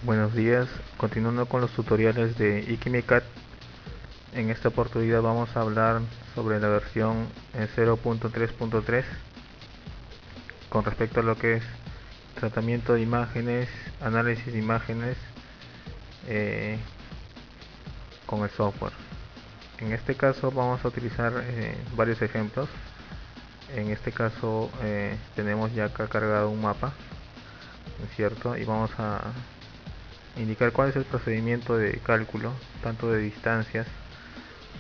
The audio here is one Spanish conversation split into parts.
Buenos días, continuando con los tutoriales de IkimiCAD. En esta oportunidad vamos a hablar sobre la versión 0.3.3 con respecto a lo que es tratamiento de imágenes, análisis de imágenes con el software. En este caso vamos a utilizar varios ejemplos. En este caso tenemos ya acá cargado un mapa, ¿no es cierto? Y vamos a indicar cuál es el procedimiento de cálculo, tanto de distancias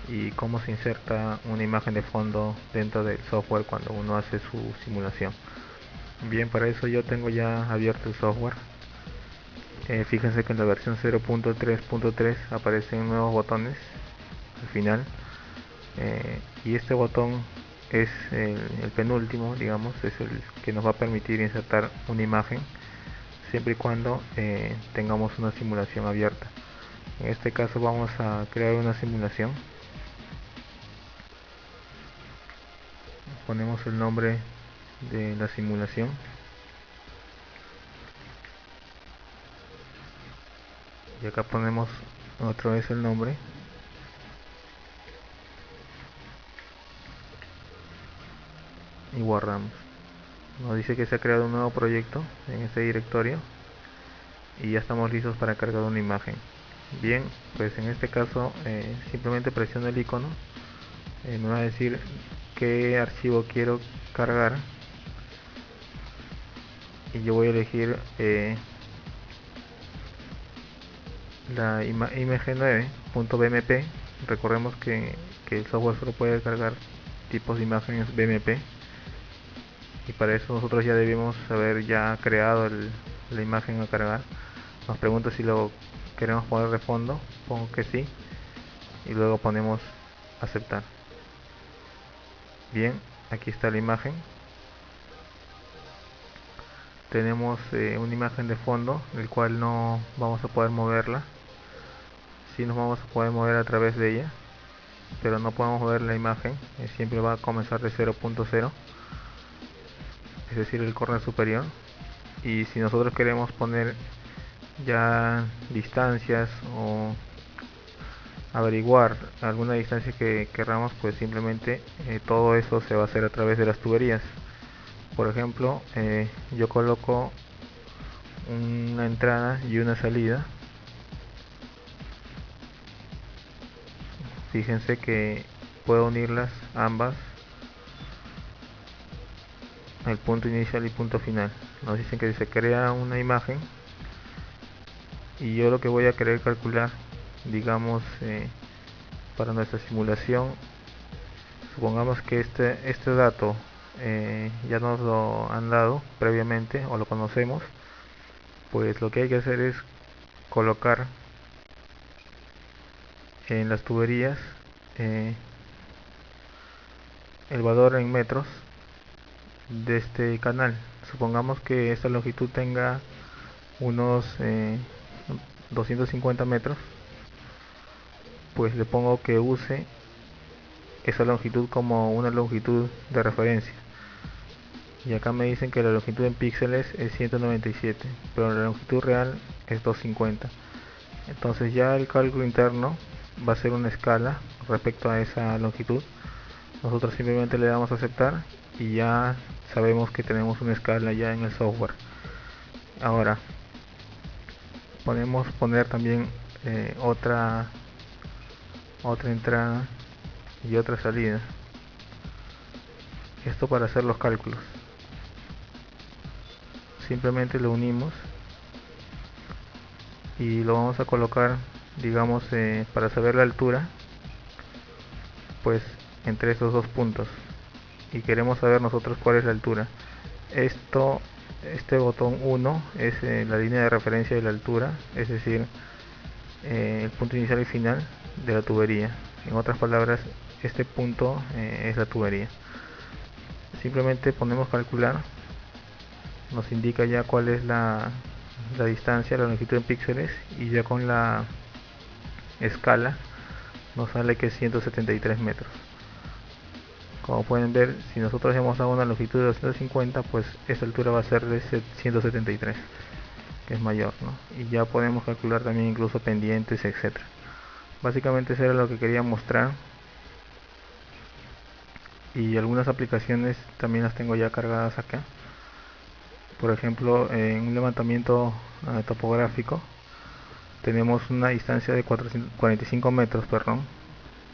y cómo se inserta una imagen de fondo dentro del software cuando uno hace su simulación. Bien, para eso yo tengo ya abierto el software. Fíjense que en la versión 0.3.3 aparecen nuevos botones al final, y este botón es el penúltimo, digamos, es el que nos va a permitir insertar una imagen siempre y cuando tengamos una simulación abierta. En este caso vamos a crear una simulación. Ponemos el nombre de la simulación. Y acá ponemos otra vez el nombre. Y guardamos. Nos dice que se ha creado un nuevo proyecto en este directorio. Y ya estamos listos para cargar una imagen. Bien, pues en este caso simplemente presiono el icono, me va a decir qué archivo quiero cargar y yo voy a elegir la img9.bmp. Recordemos que el software solo puede cargar tipos de imágenes BMP, y para eso nosotros ya debemos haber ya creado la imagen a cargar. Nos pregunta si lo queremos poner de fondo, pongo que sí y luego ponemos aceptar. Bien, aquí está la imagen. Tenemos una imagen de fondo, el cual no vamos a poder moverla. Sí nos vamos a poder mover a través de ella, pero no podemos mover la imagen, siempre va a comenzar de 0.0, es decir, el corner superior. Y si nosotros queremos poner ya distancias o averiguar alguna distancia que queramos, pues simplemente todo eso se va a hacer a través de las tuberías. Por ejemplo, yo coloco una entrada y una salida. Fíjense que puedo unirlas ambas, el punto inicial y punto final. Nos dicen que se crea una imagen y yo lo que voy a querer calcular, digamos, para nuestra simulación, supongamos que este dato ya nos lo han dado previamente o lo conocemos. Pues lo que hay que hacer es colocar en las tuberías el valor en metros de este canal. Supongamos que esta longitud tenga unos 250 metros, pues le pongo que use esa longitud como una longitud de referencia. Y acá me dicen que la longitud en píxeles es 197, pero la longitud real es 250. Entonces ya el cálculo interno va a ser una escala respecto a esa longitud. Nosotros simplemente le damos a aceptar y ya sabemos que tenemos una escala ya en el software. Ahora podemos poner también otra entrada y otra salida, esto para hacer los cálculos. Simplemente lo unimos y lo vamos a colocar, digamos, para saber la altura, pues entre esos dos puntos, y queremos saber nosotros cuál es la altura. Este botón 1 es la línea de referencia de la altura, es decir, el punto inicial y final de la tubería. En otras palabras, este punto es la tubería. Simplemente ponemos calcular, nos indica ya cuál es la distancia, la longitud en píxeles, y ya con la escala nos sale que es 173 metros. Como pueden ver, si nosotros hemos dado una longitud de 250, pues esta altura va a ser de 173, que es mayor, ¿no? Y ya podemos calcular también incluso pendientes, etcétera. Básicamente eso era lo que quería mostrar, y algunas aplicaciones también las tengo ya cargadas acá. Por ejemplo, en un levantamiento topográfico tenemos una distancia de 45 metros, perdón,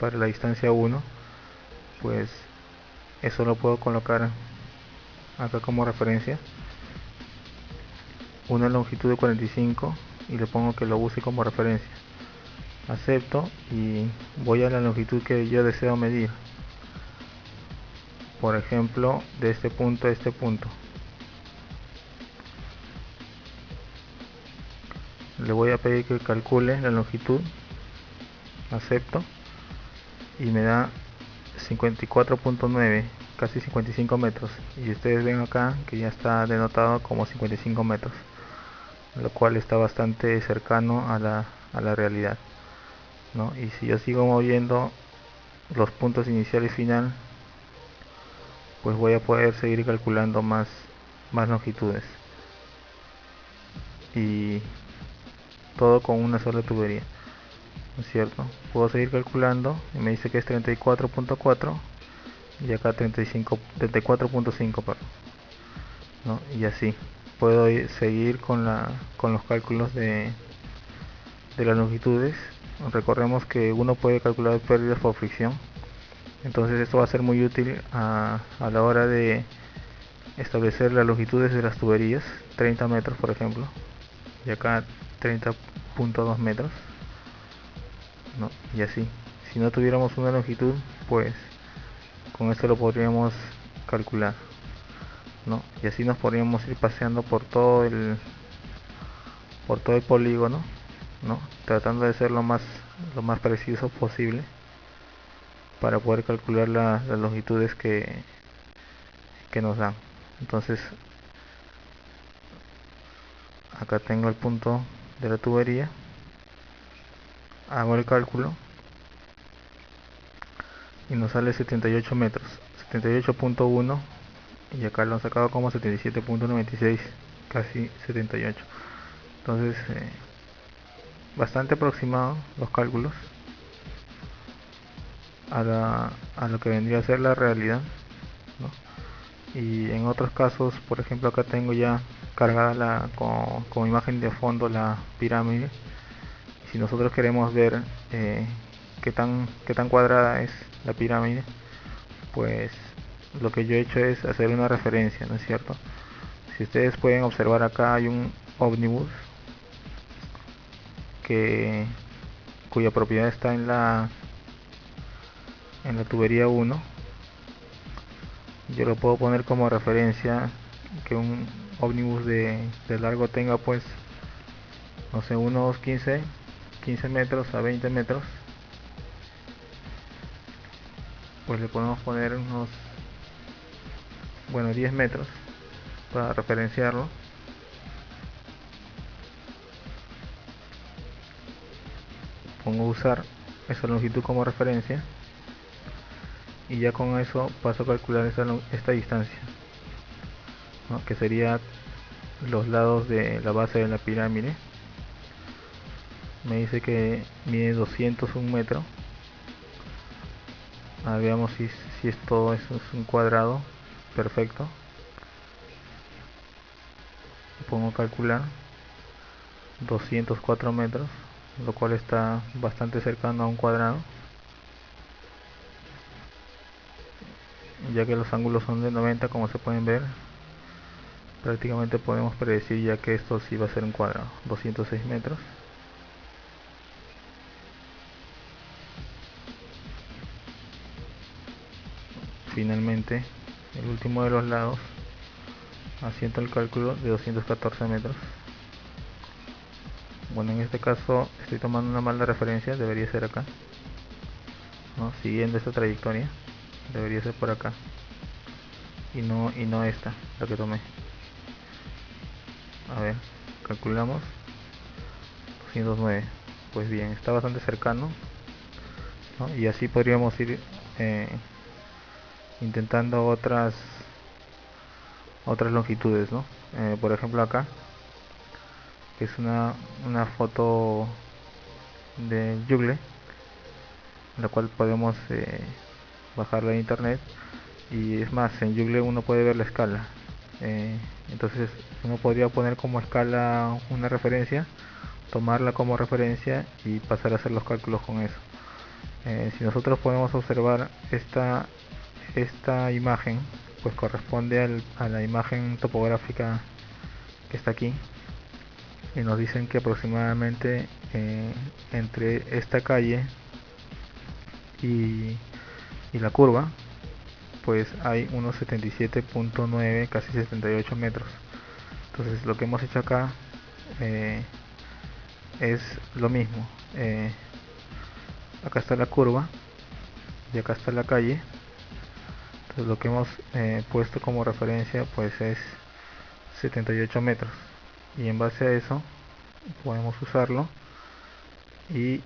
para la distancia 1. Pues eso lo puedo colocar acá como referencia, una longitud de 45, y le pongo que lo use como referencia. Acepto y voy a la longitud que yo deseo medir, por ejemplo de este punto a este punto. Le voy a pedir que calcule la longitud, acepto, y me da 54.9, casi 55 metros, y ustedes ven acá que ya está denotado como 55 metros, lo cual está bastante cercano a la realidad, ¿no? Y si yo sigo moviendo los puntos inicial y final, pues voy a poder seguir calculando más longitudes, y todo con una sola tubería, ¿no es cierto? Puedo seguir calculando y me dice que es 34.4 y acá 34.5, ¿no? Y así puedo seguir con los cálculos de las longitudes. Recordemos que uno puede calcular pérdidas por fricción, entonces esto va a ser muy útil a la hora de establecer las longitudes de las tuberías, 30 metros por ejemplo, y acá 30.2 metros, ¿no? Y así, si no tuviéramos una longitud, pues con esto lo podríamos calcular, ¿no? Y así nos podríamos ir paseando por todo el polígono, ¿no? Tratando de ser lo más preciso posible para poder calcular las longitudes que nos dan. Entonces acá tengo el punto de la tubería, hago el cálculo y nos sale 78 metros, 78.1, y acá lo han sacado como 77.96, casi 78. Entonces bastante aproximado los cálculos a lo que vendría a ser la realidad, ¿no? Y en otros casos, por ejemplo, acá tengo ya cargada como imagen de fondo la pirámide. Si nosotros queremos ver qué tan cuadrada es la pirámide, pues lo que yo he hecho es hacer una referencia, ¿no es cierto? Si ustedes pueden observar, acá hay un ómnibus cuya propiedad está en la tubería 1. Yo lo puedo poner como referencia, que un ómnibus de largo tenga, pues, no sé, unos 15 metros a 20 metros. Pues le podemos poner unos, bueno, 10 metros para referenciarlo. Pongo usar esa longitud como referencia, y ya con eso paso a calcular esta distancia, ¿no? Que sería los lados de la base de la pirámide. Me dice que mide 201 metros. Veamos si es todo eso, es un cuadrado. Perfecto. Pongo calcular 204 metros, lo cual está bastante cercano a un cuadrado, ya que los ángulos son de 90, como se pueden ver. Prácticamente podemos predecir ya que esto sí va a ser un cuadrado. 206 metros. Finalmente, el último de los lados, haciendo el cálculo de 214 metros. Bueno, en este caso estoy tomando una mala referencia, debería ser acá. ¿no? Siguiendo esta trayectoria, debería ser por acá, y no esta, la que tomé. A ver, calculamos 209. Pues bien, está bastante cercano, ¿no? Y así podríamos ir eh, intentando otras longitudes, ¿no? Por ejemplo acá, que es una foto de Google, la cual podemos bajarla de internet. Y es más, en Google uno puede ver la escala. Entonces uno podría poner como escala una referencia, tomarla como referencia y pasar a hacer los cálculos con eso. Si nosotros podemos observar esta imagen, pues corresponde a la imagen topográfica que está aquí, y nos dicen que aproximadamente entre esta calle y, y la curva, pues hay unos 77.9, casi 78 metros. Entonces lo que hemos hecho acá eh, es lo mismo. Acá está la curva y acá está la calle. Entonces lo que hemos puesto como referencia pues es 78 metros, y en base a eso podemos usarlo y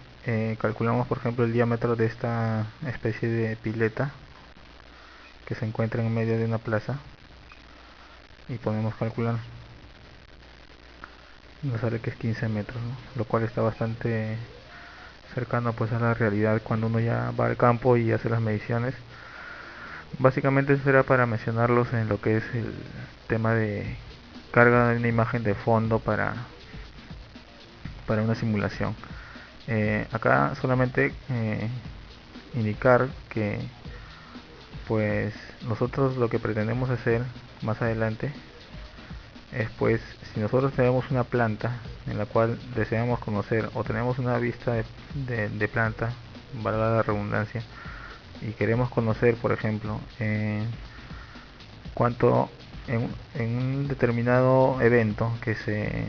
calculamos por ejemplo el diámetro de esta especie de pileta que se encuentra en medio de una plaza, y podemos calcular. Nos sale que es 15 metros, ¿no? Lo cual está bastante cercano pues a la realidad cuando uno ya va al campo y hace las mediciones. Básicamente eso será para mencionarlos en lo que es el tema de carga de una imagen de fondo para una simulación. Acá solamente indicar que pues nosotros lo que pretendemos hacer más adelante es, pues, si nosotros tenemos una planta en la cual deseamos conocer, o tenemos una vista de planta, valga la redundancia, y queremos conocer, por ejemplo, cuánto en un determinado evento que se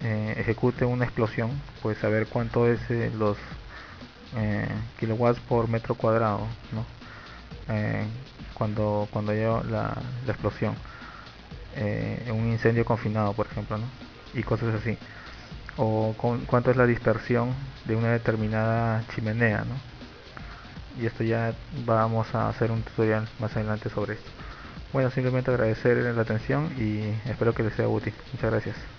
ejecute una explosión, pues saber cuánto es los kilowatts por metro cuadrado, ¿no? Eh, cuando haya la explosión, en un incendio confinado, por ejemplo, ¿no? Y cosas así. O cuánto es la dispersión de una determinada chimenea, ¿no? Y esto ya vamos a hacer un tutorial más adelante sobre esto. Bueno, simplemente agradecer la atención y espero que les sea útil. Muchas gracias.